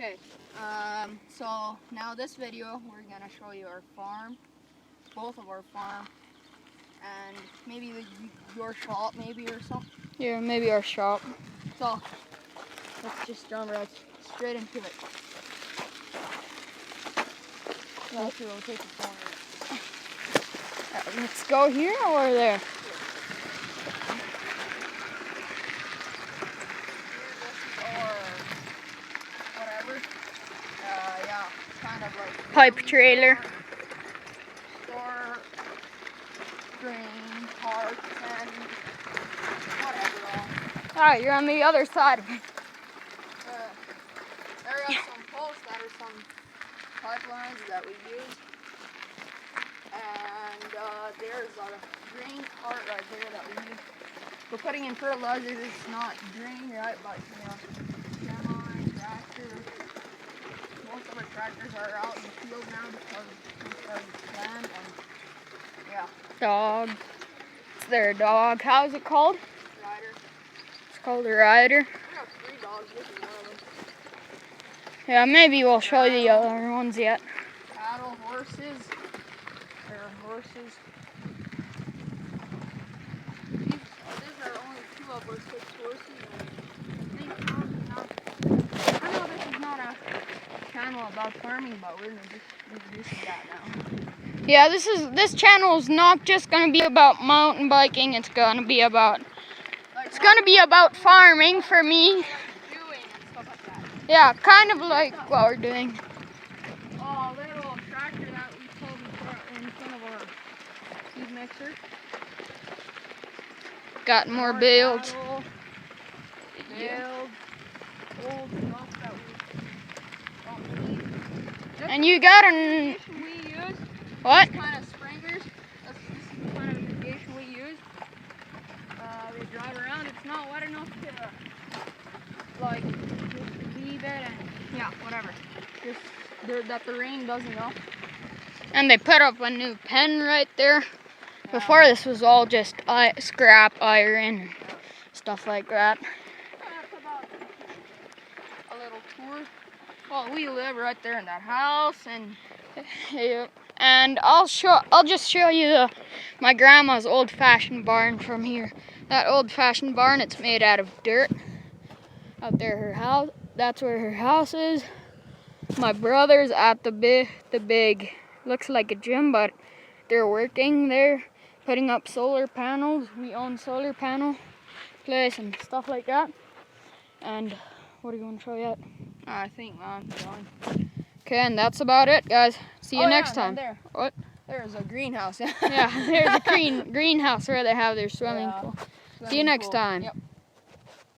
Okay, so now this video we're gonna show you our farm, both of our farm, and maybe your shop maybe or something. Yeah, maybe our shop. So let's just jump right straight into it. Actually, we'll take a corner. Let's go here or there? Yeah, kind of like Pipe trailer. Store grain, parts, and whatever. Alright, you're on the other side of it. There are some posts that are some pipelines that we use. And there's a grain cart right there that we use. We're putting in fertilizer. It's not grain, right? But, you know, semi, tractor. Most of our tractors are out in the field now because of land and, yeah. Dog. It's their dog. How is it called? Rider. It's called a rider. We have 3 dogs. This is one of them. Yeah, maybe we'll show you the other ones yet. Cattle, horses. There are horses. These are only 2 of our 6 horses. I know this is not a channel about farming, but we're just introducing that now. Yeah, this channel is not just gonna be about mountain biking. It's gonna be about farming for me. Yeah, kind of like what we're doing. Oh, little tractor that we pulled in front of our seed mixer. Got more builds. Old stuff that we don't need. And you got an Irrigation we use. what? This kind of sprinklers. This is the kind of irrigation we use. We drive around. It's not wet enough to like just leave it and yeah, whatever. Just that the rain doesn't go. And they put up a new pen right there. Before this was all just scrap iron and stuff like that. That's about a little tour. Well, we live right there in that house, and and I'll just show you my grandma's old-fashioned barn from here. That old-fashioned barn, it's made out of dirt. Out there, her house. That's where her house is. My brother's at the big. Looks like a gym, but they're working there, putting up solar panels. We own solar panel place and stuff like that. And what are you going to show yet? I think I'm going. Okay, and that's about it, guys. See you next time. There. What? There's a greenhouse. Yeah, there's a greenhouse where they have their swimming pool. See you next time. Yep.